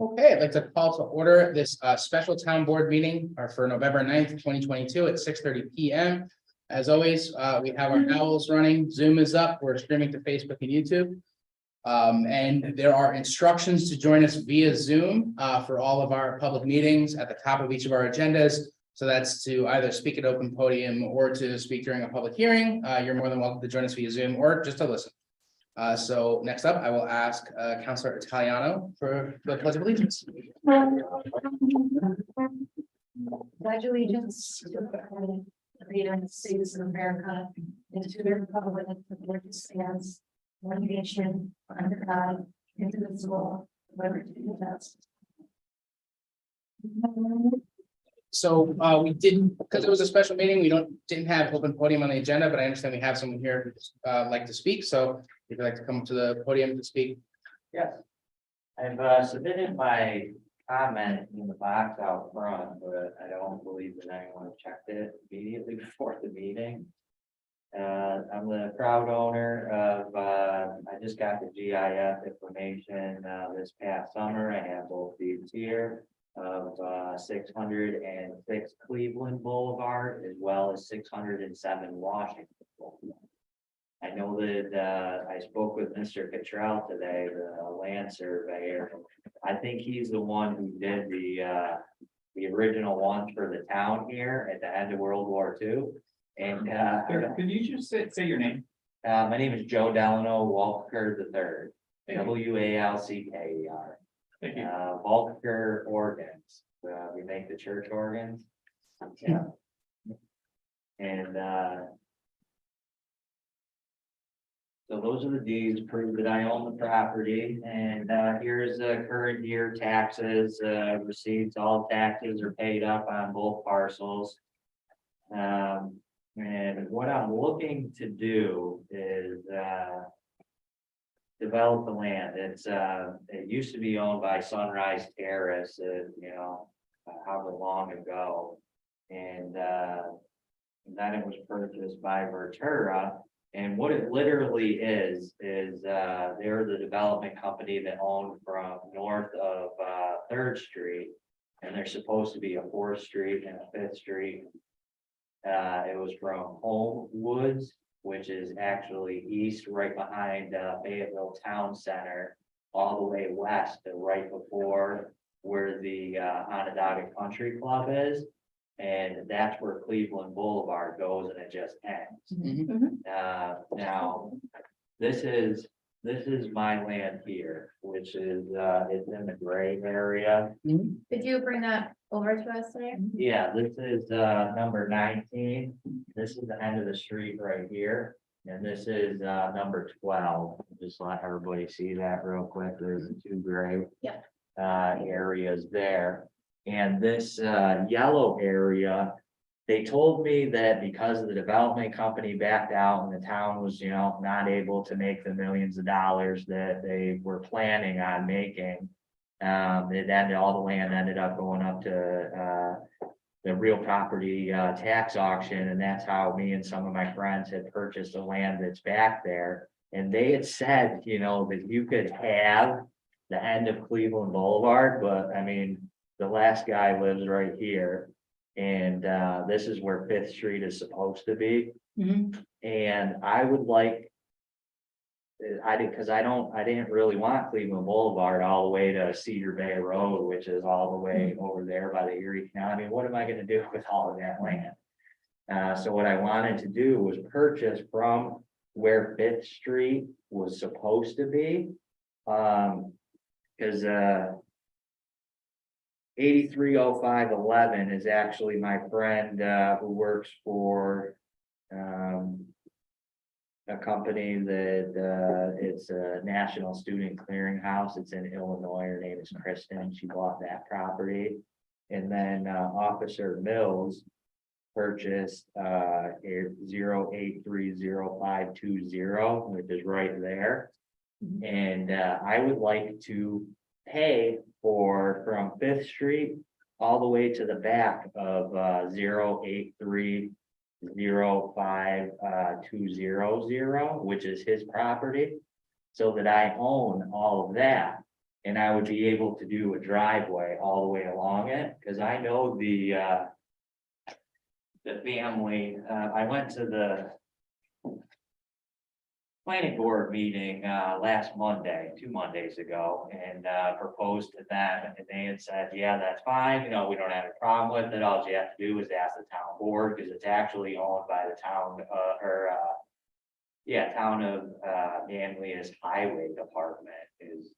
Okay, I'd like to call to order this special town board meeting for November 9th, 2022 at 6:30 PM. As always, we have our owls running. Zoom is up. We're streaming to Facebook and YouTube. And there are instructions to join us via Zoom for all of our public meetings at the top of each of our agendas. So that's to either speak at open podium or to speak during a public hearing. You're more than welcome to join us via Zoom or just to listen. So next up, I will ask Councilor Italiano for the pledge of allegiance. Pledge allegiance to the United States of America and to the republic for which it stands, one nation, under God, indivisible, with liberty and justice. So we didn't, because it was a special meeting, we didn't have open podium on the agenda, but I understand we have someone here who'd like to speak. So if you'd like to come to the podium to speak. Yes, I've submitted my comment in the box out front, but I don't believe that anyone checked it immediately before the meeting. I'm the proud owner of, I just got the GIF information this past summer. I have both these here of 606 Cleveland Boulevard as well as 607 Washington Boulevard. I know that I spoke with Mr. Cottrell today, the land surveyor. I think he's the one who did the original ones for the town here at the end of World War II. And Could you just say your name? my name is Joe Delano Walker III, WALCKER. Thank you. Walker organs. We make the church organs. Yeah. And so those are the deeds, prove that I own the property, and here's the current year taxes, receipts. All taxes are paid up on both parcels. And what I'm looking to do is develop the land. It used to be owned by Sunrise Terrace, however long ago. And then it was purchased by Vertura. And what it literally is they're the development company that owned from north of 3rd Street. And there's supposed to be a 4th Street and a 5th Street. It was from Home Woods, which is actually east, right behind Fayetteville Town Center, all the way west to right before where the Onondaga Country Club is. And that's where Cleveland Boulevard goes, and it just ends. Now, this is my land here, which is it's in the gray area. Could you bring that over to us today? Yeah, this is number 19. This is the end of the street right here. And this is number 12. Just let everybody see that real quick. There's the two gray areas there. And this yellow area, they told me that because of the development company backed out and the town was, not able to make the millions of dollars that they were planning on making, all the land ended up going up to the real property tax auction. And that's how me and some of my friends had purchased the land that's back there. And they had said, that you could have the end of Cleveland Boulevard, but I mean, the last guy lives right here. And this is where 5th Street is supposed to be. And I would like, I didn't really want Cleveland Boulevard all the way to Cedar Bay Road, which is all the way over there by the Erie Canal. I mean, what am I going to do with all of that land? So what I wanted to do was purchase from where 5th Street was supposed to be. Because 830511 is actually my friend who works for a company that it's a National Student Clearinghouse. It's in Illinois. Her name is Kristen. She bought that property. And then Officer Mills purchased 0830520, which is right there. And I would like to pay from 5th Street all the way to the back of 0830520, which is his property. so that I own all of that. And I would be able to do a driveway all the way along it, because I know the family, I went to the planning board meeting last Monday, 2 Mondays ago, and proposed to them, and they had said, yeah, that's fine, we don't have a problem with it, all you have to do is ask the town board, because it's actually owned by the town, town of Manlius Highway Department is.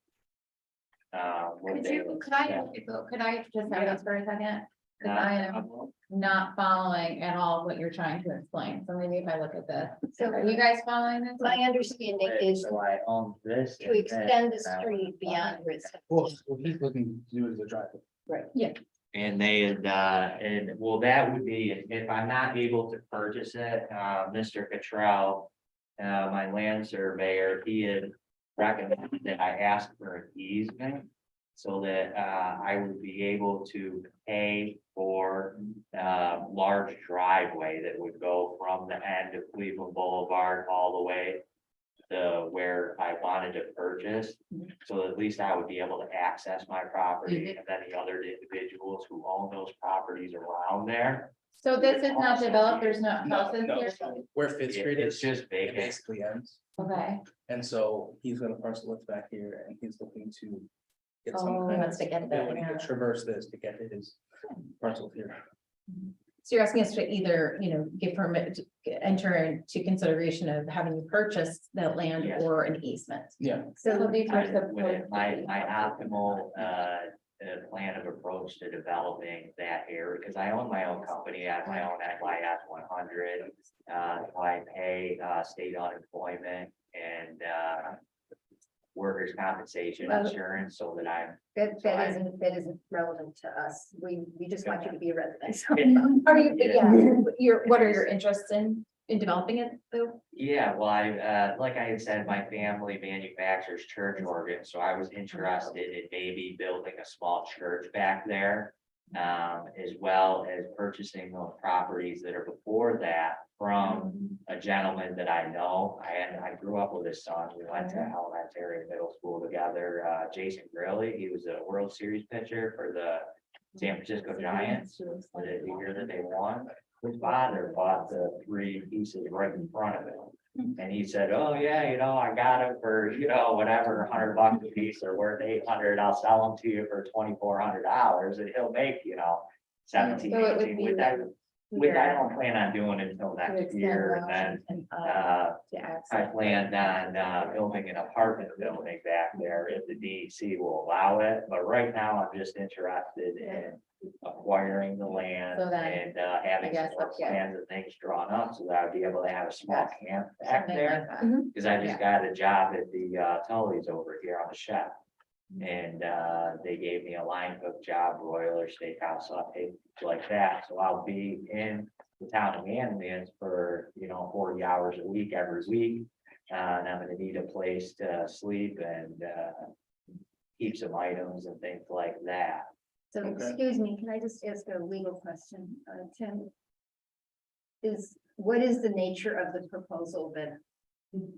What they would Could I just have this for a second? Because I am not following at all what you're trying to explain, so maybe if I look at this, so are you guys following this? My understanding is So I own this. to extend the street beyond residential. Well, what he's looking to do is the driveway. And they had, and well, that would be, if I'm not able to purchase it, Mr. Cottrell, my land surveyor, he had recommended that I ask for an easement so that, I would be able to pay for, large driveway that would go from the end of Cleveland Boulevard all the way to where I wanted to purchase. So at least I would be able to access my property and then the other individuals who own those properties around there. So this is not developed, there's no houses here? Where Fifth Street It's is, just it vacant. basically ends. Okay, And so he's gonna parcel it back here and he's looking to get some Oh, he kind wants of to get it ability back, to yeah. traverse this to get to his parcel here. So you're asking us to either, give permit, to enter into consideration of having you purchase that land Yes. or an easement. Yeah, so these are My optimal, plan of approach to developing that area, because I own my own company, I have my own NYS 100. I pay, state unemployment and, workers' compensation Well, insurance, so that I'm. That isn't relevant to us. We just want you to be a resident. Are you, Yeah. what are your interests in developing it though? Yeah, well, like I had said, my family manufactures church organs, so I was interested in maybe building a small church back there. As well as purchasing those properties that are before that from a gentleman that I know. I grew up with his son, we went to elementary and middle school together, Jason Grilly, he was a World Series pitcher for the San Francisco Giants. The year that they won, his father bought the 3 pieces right in front of him. And he said, oh, yeah, I got it for, whatever, $100 a piece or worth 800, I'll sell them to you for $2,400 and he'll make, 17, So it would 18 be with that. Which I don't plan on doing until To next extend year, and then, to I access. planned on, building an apartment building back there if the DEC will allow it, but right now I'm just interested in acquiring the land So then, and, having guess some more that's- yeah. plans and things drawn up so that I'd be able to have a small camp back Something there. like that. Cause I just got a job at the Tully's over here on the chef. And they gave me a line cook job, broiler, steakhouse, saute, like that, so I'll be in the town of Manlius for, 40 hours a week, every week. And I'm gonna need a place to sleep and keep some items and things like that. So, Okay. excuse me, can I just ask a legal question, Tim? What is the nature of the proposal that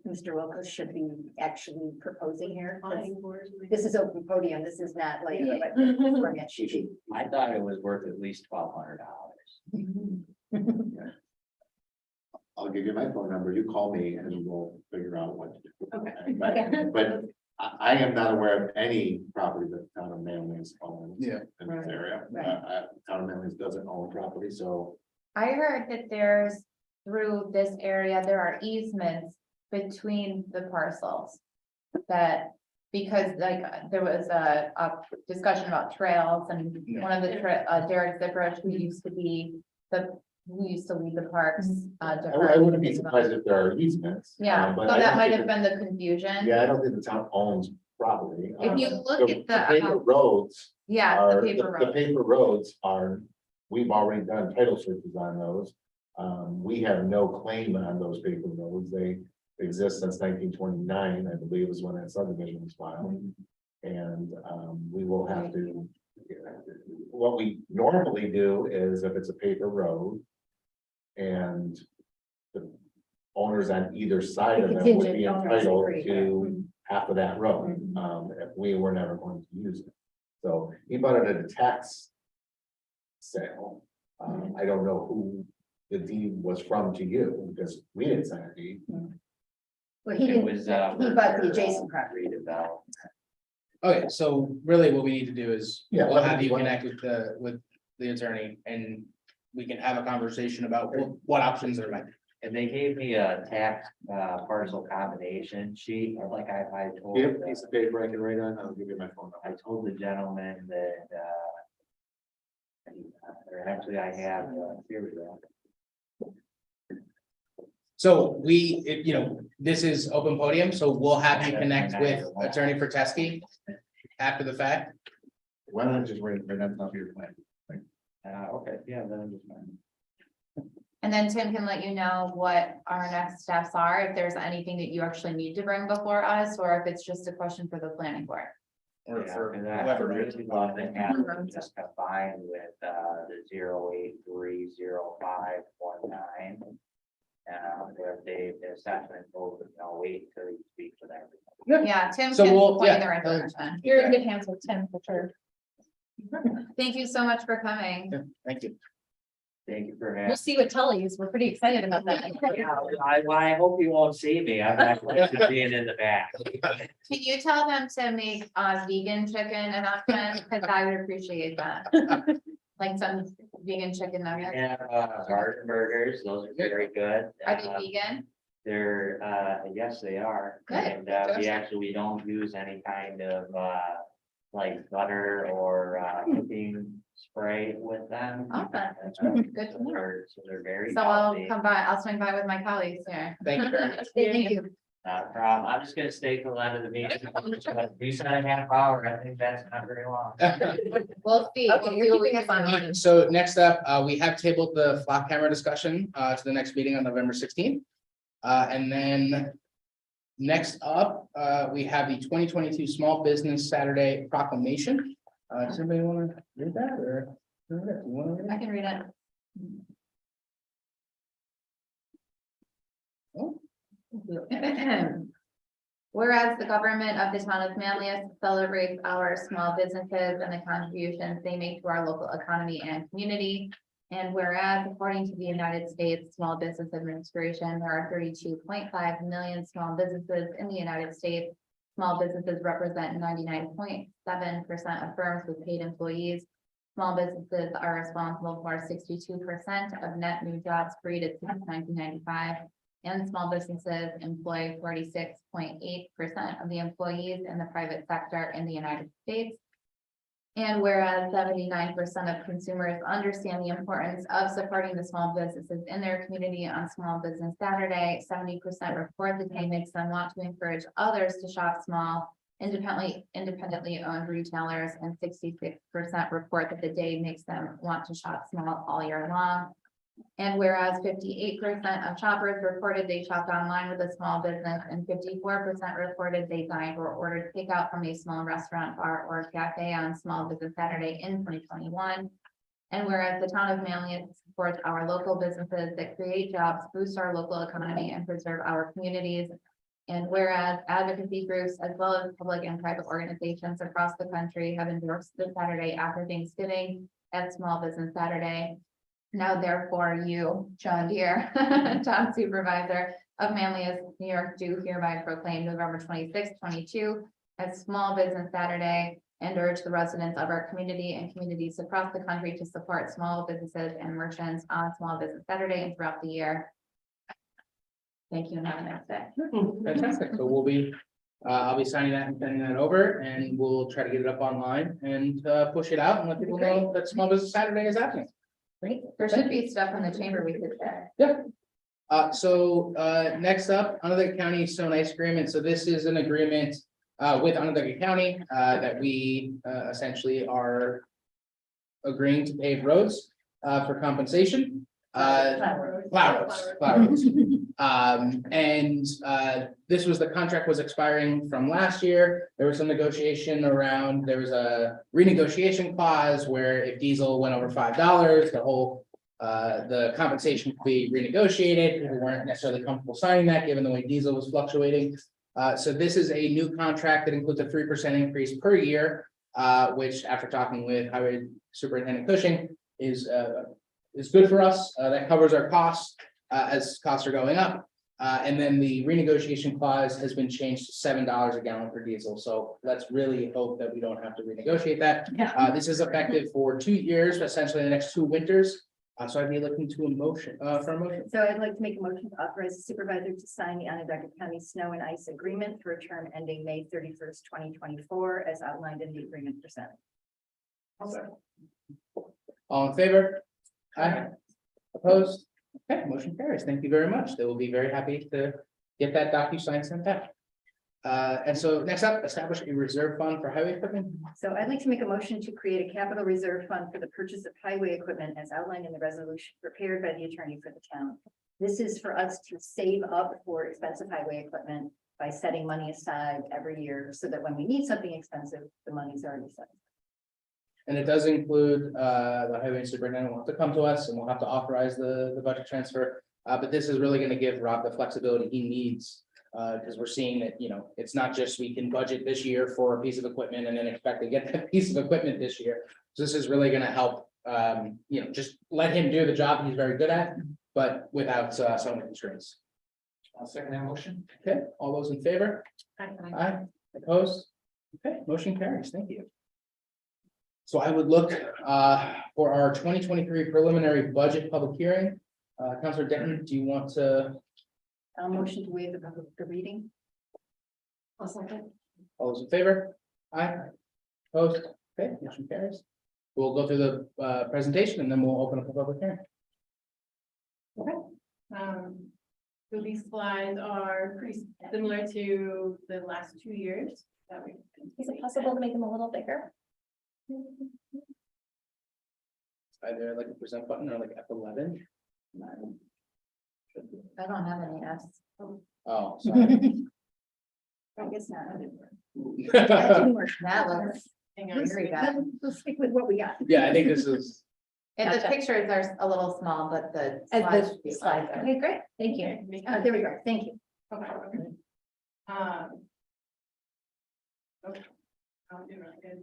Mr. Wilkes should be actually proposing here? This is open podium, this is not like. I thought it was worth at least $1,200. I'll give you my phone number, you call me and we'll figure out what to do. Okay. But I am not aware of any property that the town of Manlius owns. Yeah. In this area, Right. town of Manlius doesn't own property, so I heard that there's, through this area, there are easements between the parcels. That, because there was a discussion about trails and one of the, Derek Zippers, who used to lead the parks. I wouldn't be surprised if there are easements. Yeah, but so I that don't might think have been the confusion. Yeah, I don't think the town owns property. If you look at the, Paper roads yeah, are, the paper the road. paper roads are, we've already done title searches on those. We have no claim on those paper roads. They exist since 1929, I believe, is when that subdivision was filed. And we will have to, what we normally do is if it's a paper road and the owners on either side of it would be Contingent owners entitled agree. to half of that road, if we were never going to use it. So he bought it at a tax sale. I don't know who the deed was from to you, because we didn't sign a deed. Well, he It didn't, was, he bought the adjacent property. redevelopment. Okay, so really what we need to do is, Yeah, we'll let have me- you connect with the attorney and we can have a conversation about what options are like. And they gave me a tax parcel combination sheet, like I told. Do you have a piece of paper I can write on? I'll give you my phone I number. told the gentleman that, or actually I have, here we go. So this is open podium, so we'll have you connect with Attorney Proteski after the fact. Why don't I just write it right on top of your plan? Okay, yeah, then I'm just fine. And then Tim can let you know what our next steps are, if there's anything that you actually need to bring before us, or if it's just a question for the planning board. Or Yeah, for and I whoever. really love to have it just combined with the 0830519. Where they assessment over, I'll wait until you speak to them. Yeah, Tim So can we'll- point you yeah. the right direction. You're in good hands with Tim for sure. Thank you so much for coming. Yeah, thank you. Thank you for We'll having. see what Tully's. We're pretty excited about that. I hope you won't see me. I'm actually being in the back. Can you tell them to make vegan chicken an option, because I would appreciate that. Like some vegan chicken nuggets. And garden burgers, those are very good. Are they vegan? They're, yes, they are. Good. And we don't use any kind of like butter or cooking spray with them. Awesome. Good to know. So they're very So I'll healthy. come by, I'll swing by with my colleagues here. Thank you very much. Thank you. Not a problem. I'm just gonna stay till the end of the meeting. You said a half hour. I think that's not very long. We'll see. Okay, We'll see you're what we keeping us can on. do. So next up, we have tabled the flop camera discussion to the next meeting on November 16th. And then next up, we have the 2022 Small Business Saturday Proclamation. Does anybody want to read that or? You wanna read it? I can read it. Oh. Whereas the government of the town of Manlius celebrates our small businesses and the contributions they make to our local economy and community. And whereas according to the United States Small Business Administration, there are 32.5 million small businesses in the United States. Small businesses represent 99.7% of firms with paid employees. Small businesses are responsible for 62% of net new jobs created since 1995. And small businesses employ 46.8% of the employees in the private sector in the United States. And whereas 79% of consumers understand the importance of supporting the small businesses in their community on Small Business Saturday, 70% report the day makes them want to encourage others to shop small, independently owned retailers, and 66% report that the day makes them want to shop small all year long. And whereas 58% of shoppers reported they shopped online with a small business, and 54% reported they dined or ordered takeout from a small restaurant, bar, or cafe on Small Business Saturday in 2021. And whereas the town of Manlius supports our local businesses that create jobs, boost our local economy, and preserve our communities. And whereas advocacy groups, as well as public and private organizations across the country, have endorsed the Saturday after Thanksgiving as Small Business Saturday. Now therefore you, John Deere, town supervisor of Manlius, New York, do hereby proclaim November 26, 22 as Small Business Saturday, and urge the residents of our community and communities across the country to support small businesses and merchants on Small Business Saturday and throughout the year. Thank you and have a nice day. Fantastic. So we'll be, I'll be signing that and sending that over, and we'll try to get it up online and push it out and let people know that Small Business Saturday is happening. Great. There should be stuff in the chamber we could share. Next up, Onondaga County Stone Ice Agreement. So this is an agreement with Onondaga County that we essentially are agreeing to pave roads for compensation. Plow roads. This was the contract was expiring from last year. There was some negotiation around, there was a renegotiation clause where if diesel went over $5, the compensation could be renegotiated. People weren't necessarily comfortable signing that, given the way diesel was fluctuating. So this is a new contract that includes a 3% increase per year, which after talking with Highway Superintendent Cushing is good for us. That covers our costs as costs are going up. And then the renegotiation clause has been changed to $7 a gallon for diesel. So let's really hope that we don't have to renegotiate that. Yeah. This is effective for 2 years, essentially the next 2 winters. So I'd be looking to for a motion. So I'd like to make a motion to authorize the supervisor to sign the Onondaga County Snow and Ice Agreement for a term ending May 31st, 2024, as outlined in the agreement presented. All in favor? Aye. Opposed? Okay, motion carries. Thank you very much. They will be very happy to get that DocuSign sent out. And so next up, establish a reserve fund for highway equipment. So I'd like to make a motion to create a capital reserve fund for the purchase of highway equipment as outlined in the resolution prepared by the attorney for the town. This is for us to save up for expensive highway equipment by setting money aside every year so that when we need something expensive, the money's already set. And it does include, the highway superintendent will have to come to us and we'll have to authorize the budget transfer. But this is really gonna give Rob the flexibility he needs. Because we're seeing that, you know, it's not just we can budget this year for a piece of equipment and then expect to get that piece of equipment this year. So this is really gonna help, you know, just let him do the job he's very good at, but without some of the constraints. I'll second that motion. Okay, all those in favor? Aye. Opposed? Okay, motion carries. Thank you. So I would look for our 2023 preliminary budget public hearing. Councilor Denton, do you want to? I'll motion to waive the reading. I'll second. All those in favor? Aye. Opposed? Okay, motion carries. We'll go through the presentation and then we'll open up the public hearing. So these slides are pretty similar to the last 2 years. That we. Is it possible to make them a little bigger? Either like a present button or like F11. I don't have any S. Oh, sorry. I guess not. Yeah, That looks. Hang on. Very bad. Let's stick with what we got. I think this is, And the Gotcha. pictures are a little small, but the As slides the should be slides. larger. Okay, great. Thank you. There we go. Thank you. Okay. Okay. I'm doing really good.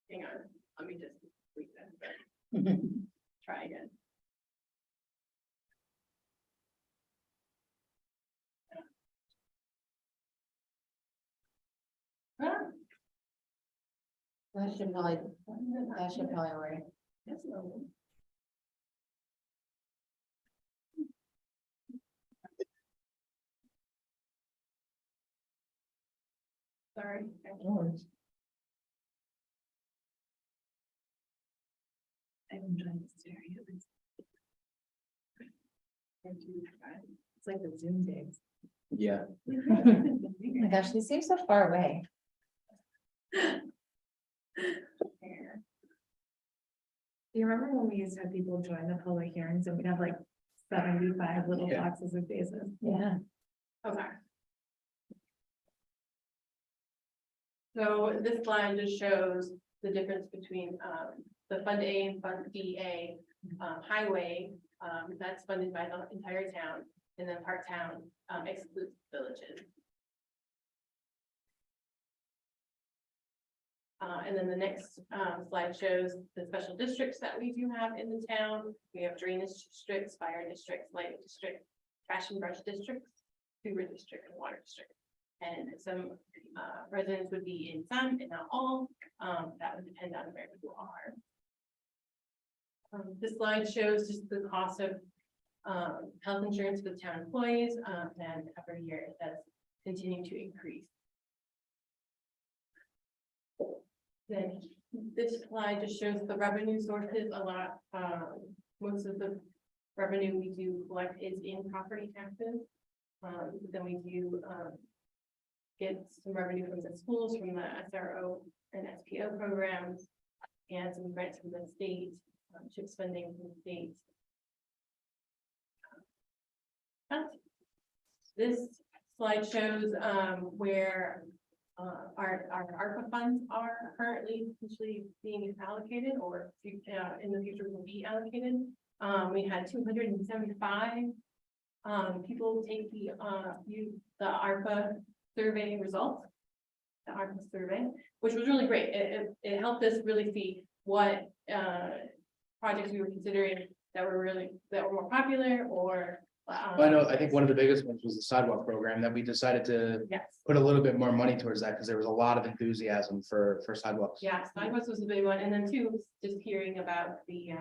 Hang on, let me just tweak that. Try again. Ah, That should probably work. yes, no. Sorry. I'm trying to stare at this. It's like the Zoom days. yeah. Oh my gosh, these seem so far away. Do you remember when we used to have people join the public hearings and we'd have like 75 little Yeah. boxes of faces? Yeah. Okay. So this slide just shows the difference between the Fund A and Fund BA highway. That's funded by the entire town, and then part town excludes villages. And then the next slide shows the special districts that we do have in the town. We have drainage districts, fire districts, light district, trash and brush districts, sewer district, and water district. And some residents would be in some and not all. That would depend on where people are. This slide shows just the cost of health insurance for the town employees, and every year it does continue to increase. Then this slide just shows the revenue sources. A lot, most of the revenue we do collect is in property taxes. Then we do get some revenue from the schools, from the SRO and SPO programs, and some grants from the state, chip spending from the state. This slide shows where our ARPA funds are currently potentially being allocated, or in the future will be allocated. We had 275 People take the ARPA survey results. The ARPA survey, which was really great. It helped us really see what, projects we were considering that were more popular or. I know, I think one of the biggest ones was the sidewalk program that we decided to Yes, put a little bit more money towards that because there was a lot of enthusiasm for sidewalks. yeah, sidewalks was a big one. And then two, just hearing about the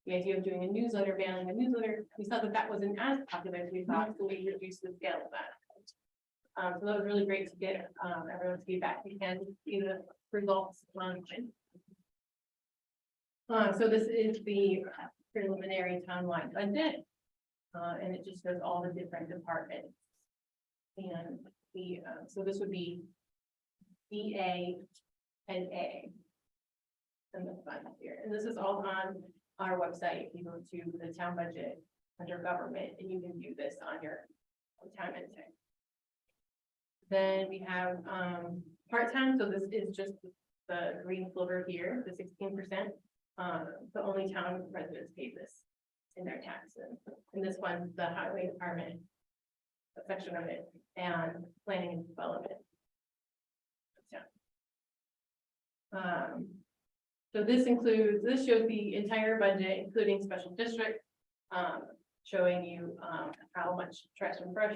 idea of doing a newsletter, banning a newsletter. We saw that wasn't as popular as we thought, so we reduced the scale of that. So that was really great to get everyone's feedback. We can see the results online. So this is the preliminary townwide budget. And it just shows all the different departments. And the, so this would be BA and A. And the fund here, and this is all on our website. If you go to the town budget under government, and you can view this on your town intake. Then we have part-time, so this is just the green sliver here, the 16%. The only town residents pay this in their taxes, and this one's the highway department, a section of it, and planning and development. So this shows the entire budget, including special district, showing you how much trash and brush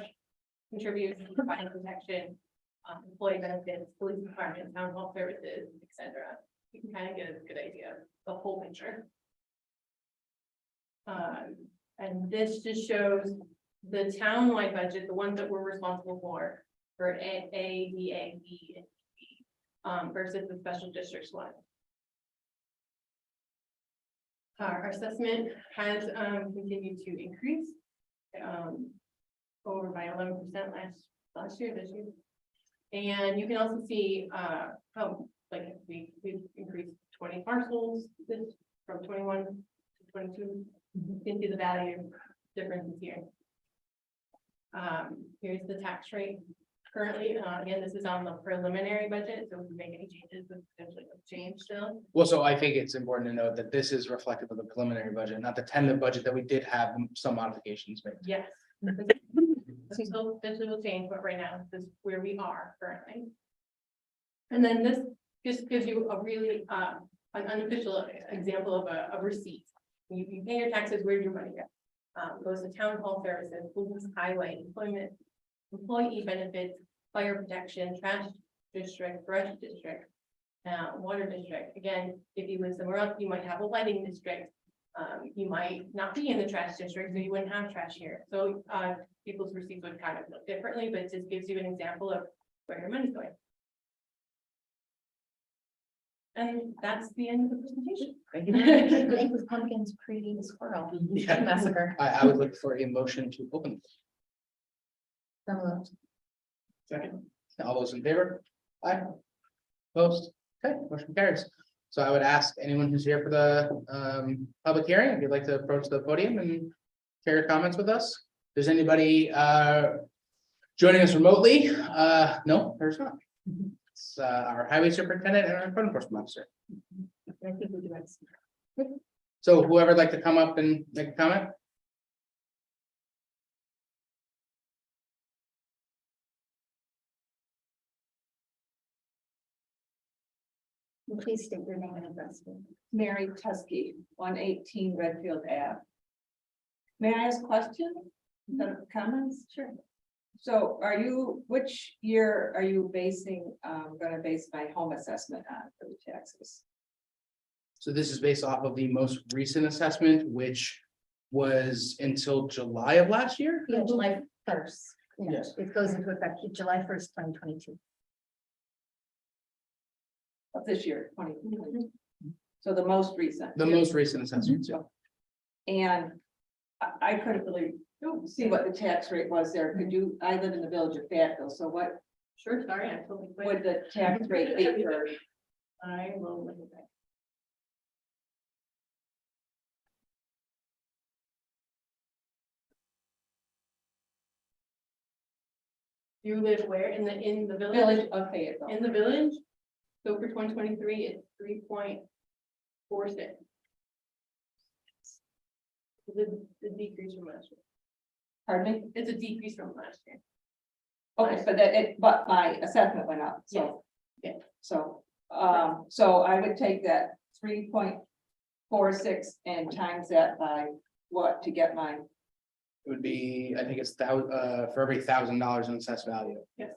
contributes, fire protection, employee benefits, police department, town hall services, etc. You can kind of get a good idea of the whole picture. And this just shows the townwide budget, the ones that we're responsible for A, B, A, B, and B, versus the special districts one. Our assessment has continued to increase over by 11% last year, this year. And you can also see how like we've increased 20 parcels from 21 to 22. You can see the value differences here. Here's the tax rate currently. Again, this is on the preliminary budget, so if we make any changes, this potentially will change still. Well, so I think it's important to note that this is reflective of the preliminary budget, not the tentative budget that we did have some modifications made. Yes. So potentially will change, but right now this is where we are currently. And then this just gives you a really an unofficial example of a receipt. You pay your taxes, where your money goes. Goes to town hall services, police, highway, employment, employee benefits, fire protection, trash district, brush district, water district. Again, if you live somewhere else, you might have a lighting district. You might not be in the trash district, so you wouldn't have trash here. So people's receipts would kind of look differently, but it just gives you an example of where your money's going. And that's the end of the presentation. Thank you. Make with pumpkins pre the squirrel Yeah. massacre. I would look for a motion to open. So moved. Second. All those in favor? Aye. Opposed? Okay, motion carries. So I would ask anyone who's here for the public hearing, if you'd like to approach the podium and share your comments with us. If there's anybody joining us remotely, no, there's not. It's our highway superintendent and our code enforcement officer. I think we do it. So whoever'd like to come up and make a comment? Please state your name and address. Mary Tusky, 118 Redfield Ave. May I ask questions? Comments? Sure. So which year are you gonna base my home assessment on for the taxes? So this is based off of the most recent assessment, which was until July of last year. Yeah, July 1st. Yes. It goes into effect July 1st, 2022. Of this year, 2020. So the most recent. The most recent assessment, yeah. And I couldn't really see what the tax rate was there. I live in the village of Fayetteville, so what Sure, sorry, I totally. would the tax rate be for? I will look at that. You live where? In the village? Village of Fayetteville. In the village? So for 2023, it's 3.46. The decrease from last year. Pardon me? It's a decrease from last year. Okay, but my assessment went up, so. Yeah. So, so I would take that 3.46 and times that by what to get my, It would be, I think it's for every $1,000 in assessed value. Yes.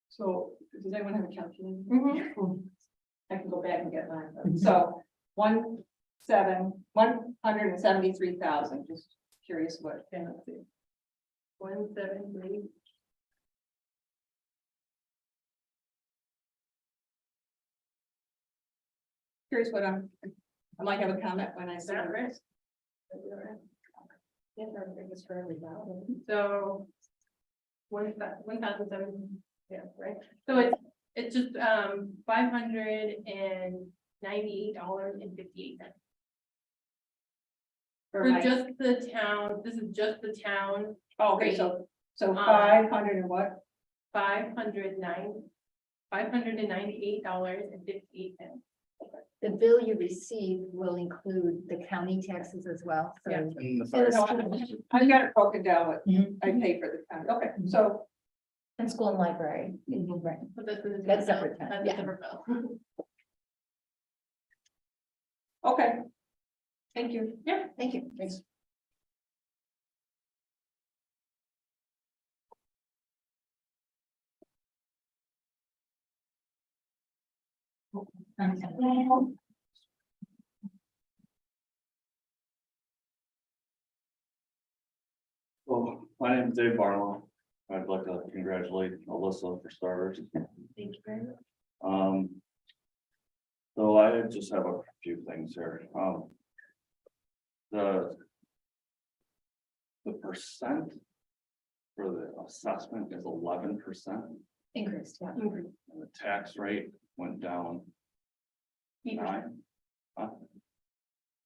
so, does anyone have a calculator? Mhm. I can go back and get mine, so 173,000, just curious what. 173. Curious what I might have a comment when I Is say. that right? So. 1,007, yeah, right, so it's just, $598.58. For For my, just the town, this is just the town, okay, so 500 and what? $598.58. The bill you receive will include the county taxes as well, so. Yeah. And the fire- No, I've got it broken down what Mhm. I pay for the town, okay, so. And school and library. Right. So this is. That's separate time, That's a yeah. separate bill. Okay. Thank you. Yeah. Thank you. Thanks. Well, my name is Dave Barlow. I'd like to congratulate Alyssa for starters. Thank you very much. So I just have a few things here. The percent for the assessment is 11%, Increased, yeah. and the tax rate went down 9%.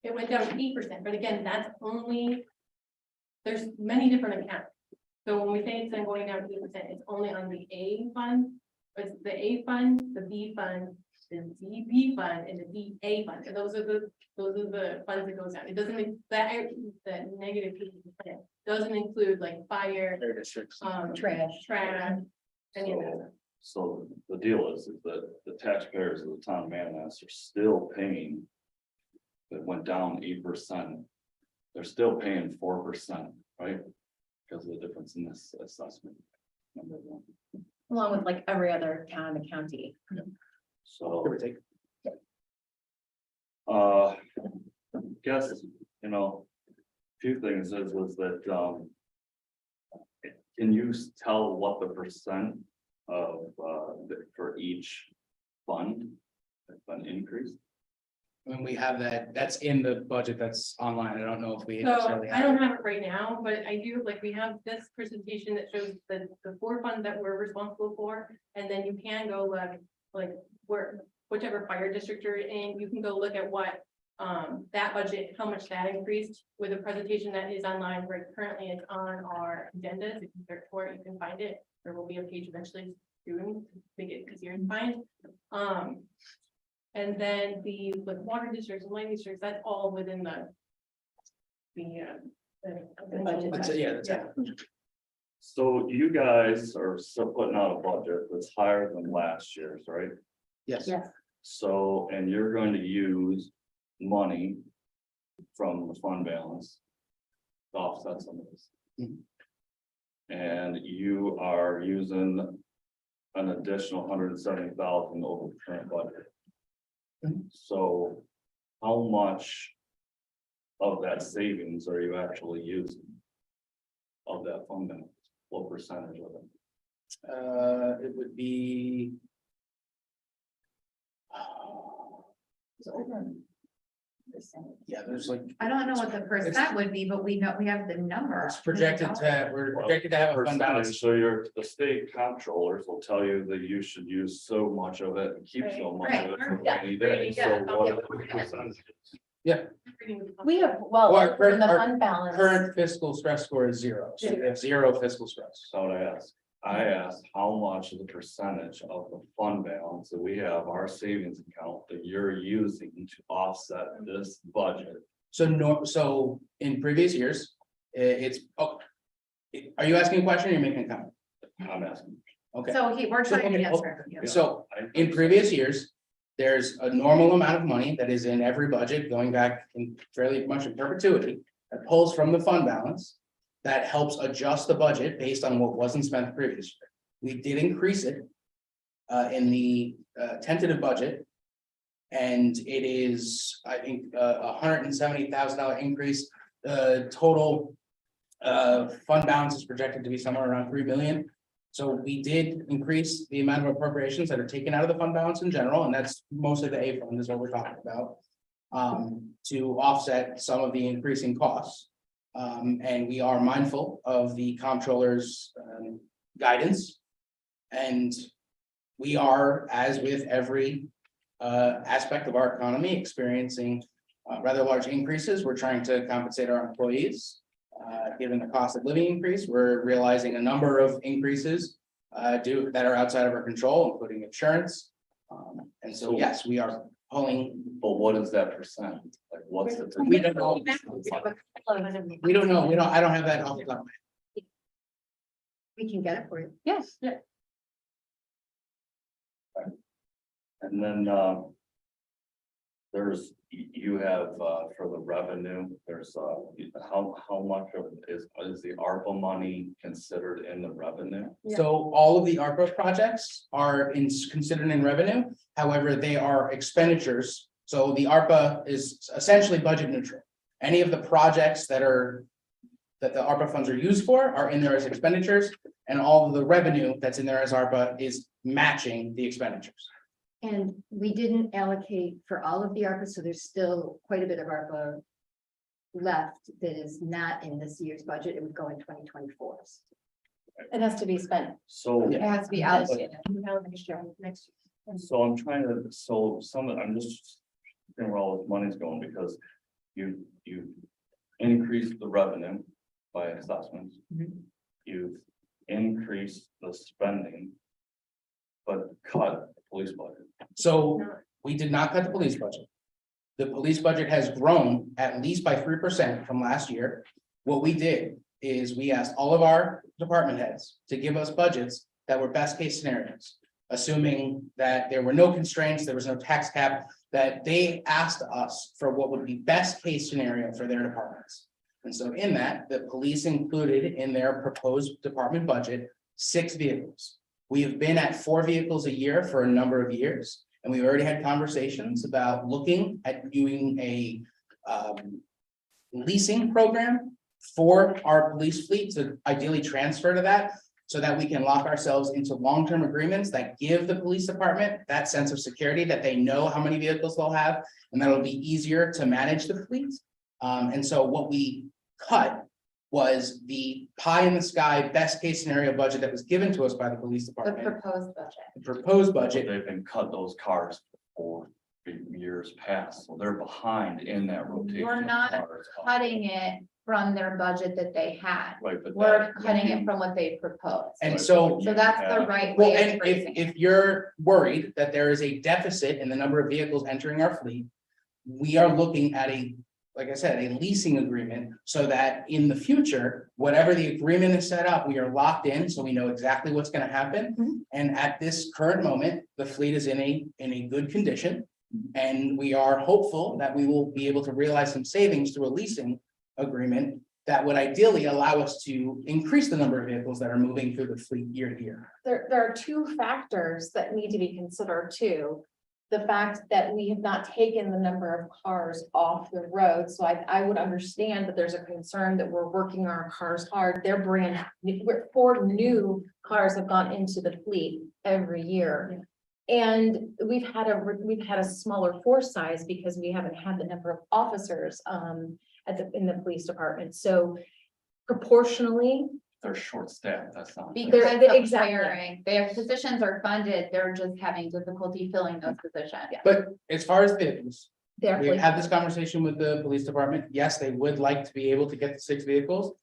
It went down 8%, but again, that's only. There's many different accounts. So when we say it's going down 8%, it's only on the A fund. It's the A fund, the B fund, the DB fund, and the DA fund. And those are the funds that goes down. It doesn't, the negative 8% doesn't include like fire, Fire districts. Trash. any of that. So the deal is that the taxpayers of the town of Manlius are still paying. It went down 8%. They're still paying 4%, right? Because of the difference in this assessment. Number one. Along with like every other town in the county. So. Give or take. Guess, few things was that, can you tell what the percent of, for each fund has been increased? When we have that's in the budget that's online. I don't know if we So necessarily I have. don't have it right now, but I do, like, we have this presentation that shows the four funds that we're responsible for. And then you can go like where, whichever fire district you're in, you can go look at what that budget, how much that increased with a presentation that is online, right? Currently it's on our agendas. If you search for it, you can find it. There will be a page eventually soon to make it easier to find. And then the water districts and light districts, that's all within the budget. That's it. So you guys are still putting out a budget that's higher than last year's, right? Yes. Yes. So, and you're going to use money from the fund balance to offset some of this. Mhm. And you are using an additional 170,000 over the current budget. Mhm. So how much of that savings are you actually using of that fund balance? What percentage of it? It would be. Yeah, there's like, I don't know what the percent would be, but we know, we have the number. we're projected to have a fund balance. Percentage, so the state comptrollers will tell you that you should use so much of it and keep so much of it for Right. rainy day. So Yeah. what are the percentages? We have, well, Well, in the our fund balance. Current fiscal stress score is 0, so we have 0 fiscal stress. So I ask, I asked how much of the percentage of the fund balance that we have, our savings account that you're using to offset this budget. So in previous years, it's, oh. Are you asking a question or you're making a comment? I'm asking. Okay, So we're So, trying to okay, answer. so in previous years, there's a normal amount of money that is in every budget going back in fairly much in perpetuity. That pulls from the fund balance, that helps adjust the budget based on what wasn't spent the previous year. We did increase it in the tentative budget. And it is, I think, $170,000 increase. Total fund balance is projected to be somewhere around 3 million. So we did increase the amount of appropriations that are taken out of the fund balance in general, and that's mostly the A fund is what we're talking about. To offset some of the increasing costs. And we are mindful of the comptroller's guidance. And we are, as with every aspect of our economy, experiencing rather large increases. We're trying to compensate our employees. Given the cost of living increase, we're realizing a number of increases that are outside of our control, including insurance. And so, yes, we are pulling. But what is that percent? Like, what's the? We don't know. We don't know. I don't have that off the top of my head. We can get it for you. Yes. And then, there's, you have, for the revenue, there's, how much of it is the ARPA money considered in the revenue? So all of the ARPA projects are considered in revenue. However, they are expenditures. So the ARPA is essentially budget neutral. Any of the projects that the ARPA funds are used for are in there as expenditures, and all of the revenue that's in there as ARPA is matching the expenditures. And we didn't allocate for all of the ARPA, so there's still quite a bit of ARPA left that is not in this year's budget. It would go in 2024. It has to be spent. So. It has to be allocated. Next year. So I'm trying to, I'm just thinking where all this money's going, because you increased the revenue by assessments. You've increased the spending, but cut the police budget. So we did not cut the police budget. The police budget has grown at least by 3% from last year. What we did is we asked all of our department heads to give us budgets that were best case scenarios. Assuming that there were no constraints, there was no tax cap, that they asked us for what would be best case scenario for their departments. And so in that, the police included in their proposed department budget 6 vehicles. We have been at 4 vehicles a year for a number of years, and we've already had conversations about looking at doing a leasing program for our police fleet to ideally transfer to that, so that we can lock ourselves into long-term agreements that give the police department that sense of security, that they know how many vehicles they'll have, and that'll be easier to manage the fleet. And so what we cut was the pie in the sky, best case scenario budget that was given to us by the police The department. proposed budget. The proposed budget, They've been cut those cars for years past, so they're behind in that rotation. We're of not cars. cutting it from their budget that they had. Right, but. We're that- cutting it from what they proposed. and Right, so. So that's the Yeah. right Well, way of and phrasing it. if you're worried that there is a deficit in the number of vehicles entering our fleet, we are looking at like I said, a leasing agreement, so that in the future, whatever the agreement is set up, we are locked in, so we know exactly what's gonna happen. Mhm. And at this current moment, the fleet is in a good condition. And we are hopeful that we will be able to realize some savings through a leasing agreement that would ideally allow us to increase the number of vehicles that are moving through the fleet year to year. There are 2 factors that need to be considered too. The fact that we have not taken the number of cars off the road, so I would understand that there's a concern that we're working our cars hard. They're brand, 4 new cars have gone into the fleet every year. And we've had a smaller force size because we haven't had the number of officers in the police department, so proportionally. They're short staffed, that's not. Because They're- of exactly. hiring, their positions are funded, they're just having difficulty filling those positions. But as far as vehicles, They're we've had this conversation with the police department. Yes, they would like to be able to get the 6 vehicles.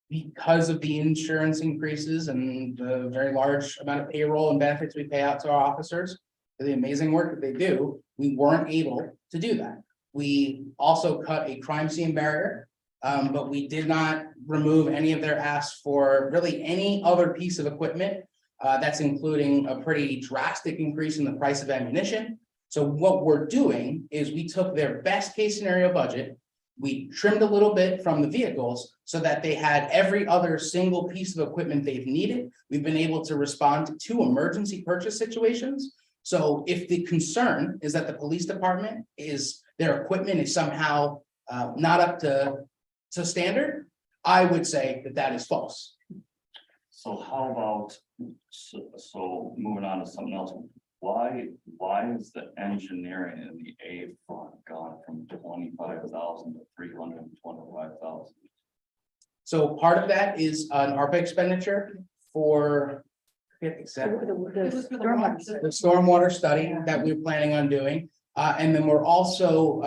because of the insurance increases and the very large amount of payroll and benefits we pay out to our officers, for the amazing work that they do, we weren't able to do that. We also cut a crime scene barrier, but we did not remove any of their asks for really any other piece of equipment. That's including a pretty drastic increase in the price of ammunition. So what we're doing is we took their best case scenario budget, we trimmed a little bit from the vehicles so that they had every other single piece of equipment they've needed. We've been able to respond to 2 emergency purchase situations. So if the concern is that the police department their equipment is somehow not up to standard, I would say that that is false. So how about, so moving on to something else, why is the engineering in the A fund gone from 25,000 to 325,000? So part of that is an ARPA expenditure for, I forget exactly, the stormwater study that we're planning on doing. And then we're also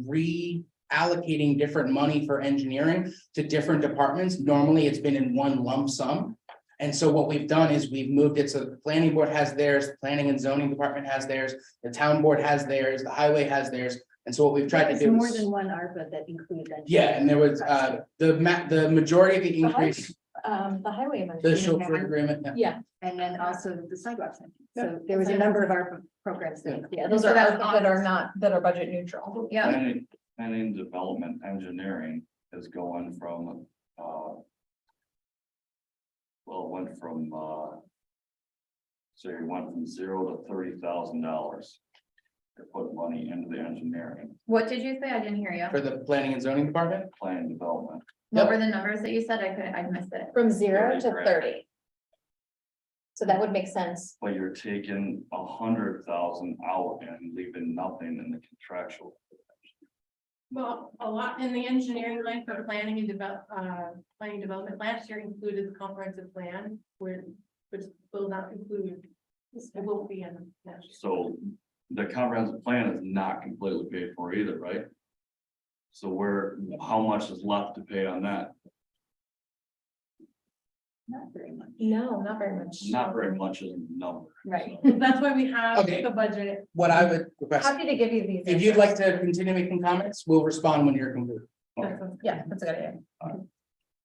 reallocating different money for engineering to different departments. Normally, it's been in one lump sum. And so what we've done is we've moved it, so the planning board has theirs, the planning and zoning department has theirs, the town board has theirs, the highway has theirs. And so what we've tried to do More is. than one ARPA that included. Yeah, and there was the majority of the increase, The highway. the chauffeur agreement. Yeah, And then also the sidewalks. So there was a number of ARPA programs that. yeah, those are that are not, that are budget neutral. Yeah, Planning development engineering is going from, well, it went from, so you went from $0 to $30,000. To put money into the engineering, what did you say? I didn't hear you. For the planning and zoning department. planning development. What were the numbers that you said? I missed it. From 0 to 30. 30. So that would make sense. But you're taking 100,000 out and leaving nothing in the contractual. Well, a lot in the engineering line for planning and planning development last year included the comprehensive plan, which will not include, it won't be in that. So the comprehensive plan is not completely paid for either, right? So how much is left to pay on that? Not very much. No, not very much. Not very much is a number. Right. That's why we have Okay. the budget. What I would request, Happy to give you these. if you'd like to continue making comments, we'll respond when you're concluded. Yeah, that's a good idea.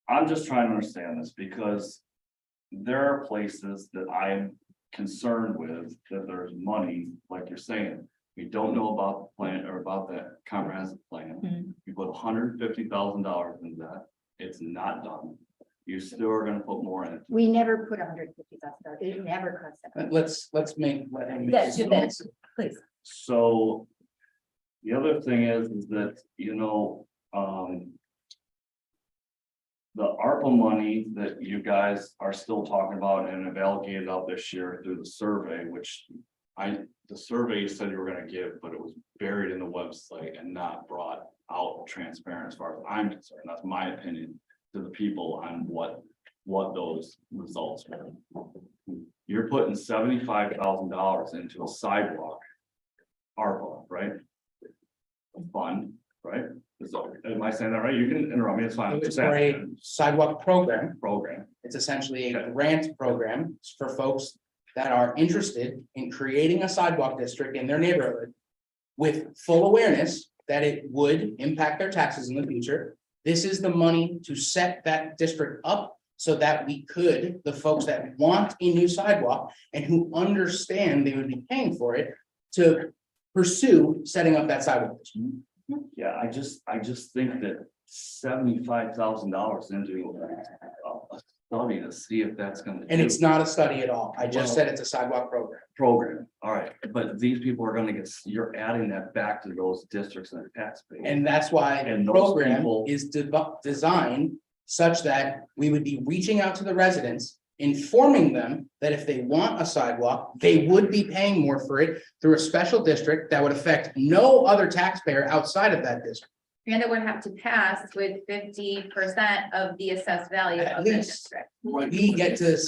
I'm just trying to understand this because there are places that I'm concerned with that there's money, like you're saying. We don't know about the plan or about that comprehensive plan. We put $150,000 into that. It's not done. You still are gonna put more in it. We never put $150,000. It never cost that. Let him make Yes, his do that. comments. Please. So the other thing is that, the ARPA money that you guys are still talking about and have allocated out this year through the survey, which the survey you said you were gonna give, but it was buried in the website and not brought out transparent as far as I'm concerned. That's my opinion to the people on what those results were. You're putting $75,000 into a sidewalk. ARPA, right? A fund, right? Am I saying that right? You can interrupt me, it's fine. It's for a sidewalk program. Program. It's essentially a grant program for folks that are interested in creating a sidewalk district in their neighborhood with full awareness that it would impact their taxes in the future. This is the money to set that district up so that the folks that want a new sidewalk and who understand they would be paying for it, to pursue setting up that sidewalk district. Yeah, I just think that $75,000 into a study to see if that's gonna. And it's not a study at all. I just said it's a sidewalk program. Program, all right, but these people are gonna you're adding that back to those districts and their tax base. And that's why the And those program people- is designed such that we would be reaching out to the residents, informing them that if they want a sidewalk, they would be paying more for it through a special district that would affect no other taxpayer outside of that district. And it would have to pass with 50% of the assessed value At of the least. district. We get to,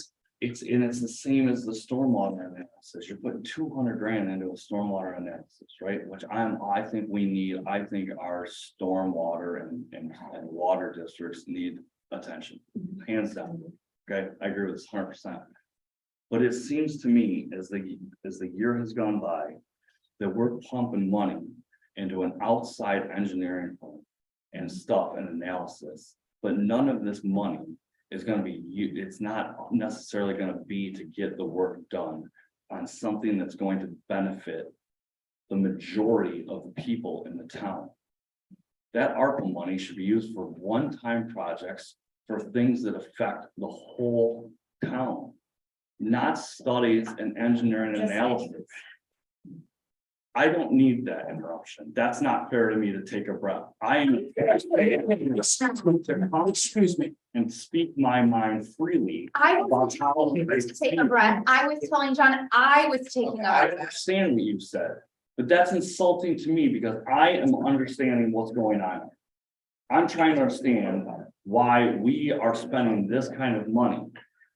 It's the same as the stormwater analysis. You're putting 200 grand into a stormwater analysis, right? Which I think we need, I think our stormwater and water districts need attention, hands down. Okay, I agree with this 100%. But it seems to me as the year has gone by, that we're pumping money into an outside engineering firm and stuff and analysis, but none of this money is gonna be, it's not necessarily gonna be to get the work done on something that's going to benefit the majority of the people in the town. That ARPA money should be used for one-time projects for things that affect the whole town, not studies and engineering Just analysis. I don't need that interruption. That's not fair to me to take a breath. I am. Excuse me. And speak my mind freely. I about was how to take a breath. I was telling John, I was taking a I breath. understand what you said, but that's insulting to me because I am understanding what's going on. I'm trying to understand why we are spending this kind of money.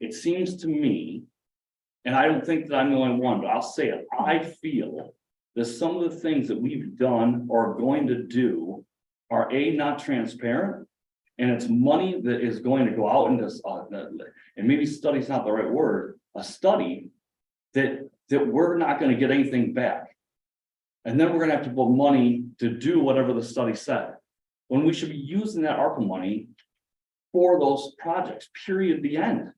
It seems to me, and I don't think that I'm the only one, but I'll say it, I feel that some of the things that we've done or are going to do are not transparent. And it's money that is going to go out into, and maybe study's not the right word, a study that we're not going to get anything back. And then we're going to have to put money to do whatever the study said, when we should be using that ARPA money for those projects, period, the end.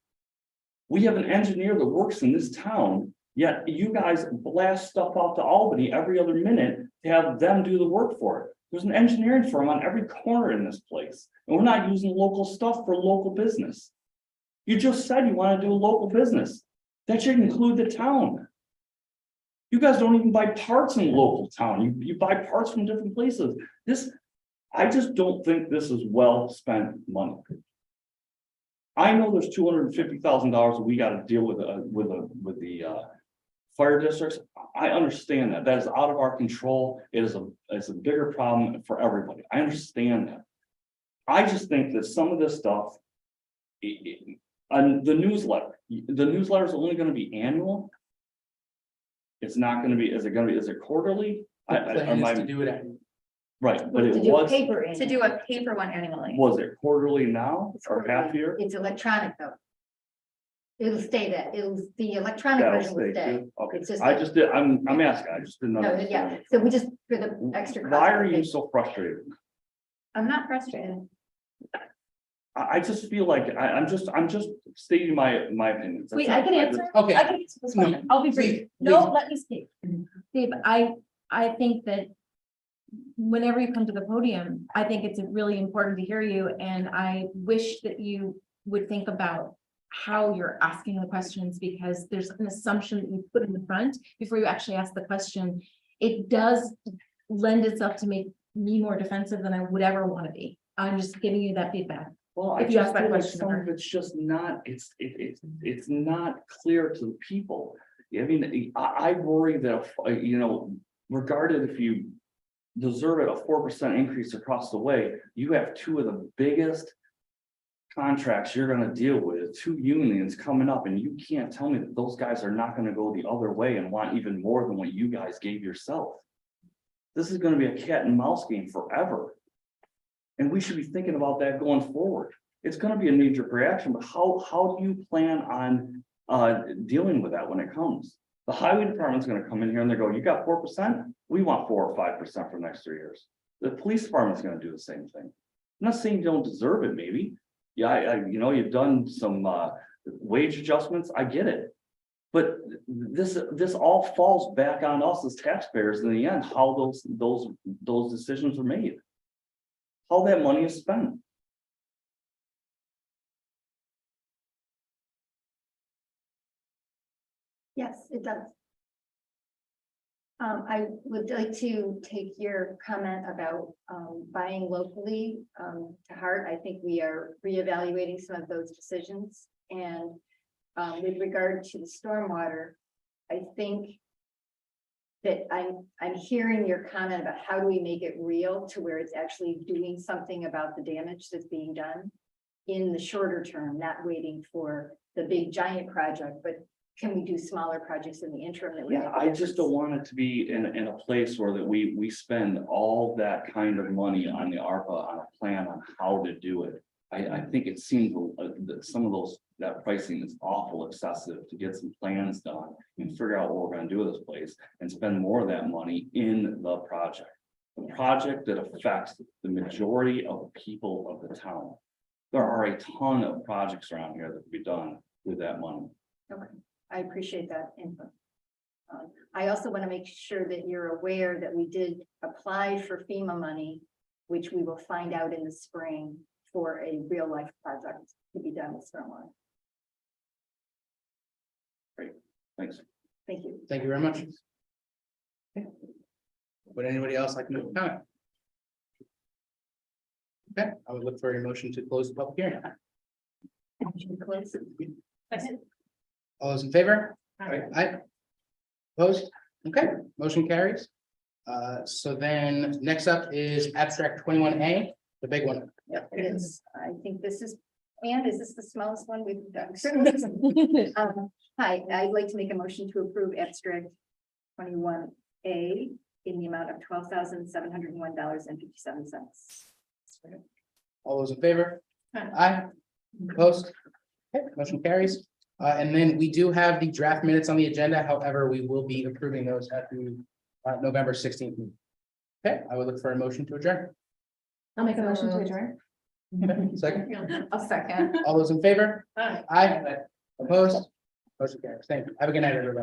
We have an engineer that works in this town, yet you guys blast stuff out to Albany every other minute to have them do the work for it. There's an engineering firm on every corner in this place, and we're not using local stuff for local business. You just said you want to do a local business. That should include the town. You guys don't even buy parts in local town. You buy parts from different places. I just don't think this is well spent money. I know there's $250,000 that we got to deal with the fire districts. I understand that. That is out of our control. It's a bigger problem for everybody. I understand that. I just think that some of this stuff, and the newsletter is only going to be annual. It's not going to be. Is it quarterly? The plan is to do it. Right, but it To do was. paper in. To do a paper one annually. Was it quarterly now It's or half quarterly. year? It's electronic though. It'll stay that, the electronic That'll version will stay stay. too? Okay, It's just I like- just did, I'm asking, I just didn't No, understand. yeah, so we just, for the extra. cost Why of are the you paper. so frustrated? I'm not frustrated. I just feel like I'm just stating my opinions. That's Wait, it. I can I answer. just- Okay. I can answer this No, question. I'll be brief. please, No, please. let me speak. Steve, I think that whenever you come to the podium, I think it's really important to hear you, and I wish that you would think about how you're asking the questions, because there's an assumption that you put in the front before you actually ask the question. It does lend itself to make me more defensive than I would ever want to be. I'm just giving you that feedback. Well, I If you just ask that feel like question some of of it's just not, it's not clear to the people. I mean, I worry that, regarded if you deserve it, a 4% increase across the way, you have two of the biggest contracts you're gonna deal with, two unions coming up, and you can't tell me that those guys are not gonna go the other way and want even more than what you guys gave yourself. This is gonna be a cat and mouse game forever. And we should be thinking about that going forward. It's gonna be a knee-jerk reaction, but how do you plan on dealing with that when it comes? The highway department's gonna come in here and they go, you got 4%? We want 4 or 5% for the next 3 years. The police department's gonna do the same thing. I'm not saying you don't deserve it, maybe. Yeah, you've done some wage adjustments, I get it. But this all falls back on us as taxpayers in the end, how those decisions are made. How that money is spent. Yes, it does. I would like to take your comment about buying locally to heart. I think we are reevaluating some of those decisions. And with regard to the stormwater, I think that I'm hearing your comment about how do we make it real to where it's actually doing something about the damage that's being done in the shorter term, not waiting for the big giant project, but can we do smaller projects in the interim that we? Yeah, I just don't want it to be in a place where that we spend all that kind of money on the ARPA on a plan on how to do it. I think it seems that some of those, that pricing is awful excessive to get some plans done and figure out what we're gonna do with this place and spend more of that money in the project. The project that affects the majority of the people of the town. There are a ton of projects around here that can be done with that money. I appreciate that input. I also want to make sure that you're aware that we did apply for FEMA money, which we will find out in the spring for a real life project to be done with stormwater. Thanks. Thank you. Thank you very much. Okay. Would anybody else like to make a comment? Okay, I would look for a motion to close the public hearing. Motion to close. All those in favor? Aye. Aye. Opposed? Okay, motion carries. So then next up is abstract 21A, the big one. Yep, it is. I think this is, and is this the smallest one we've done? Hi, I'd like to make a motion to approve abstract 21A in the amount of $12,701.57. All those in favor? Aye. Opposed? Okay, motion carries. And then we do have the draft minutes on the agenda. However, we will be approving those at the November 16th. meeting. Okay, I would look for a motion to adjourn. I'll make a motion to adjourn. Second, A second. all those in favor? Aye. Aye. Opposed? Motion carries. Thank you. Have a good night, everybody.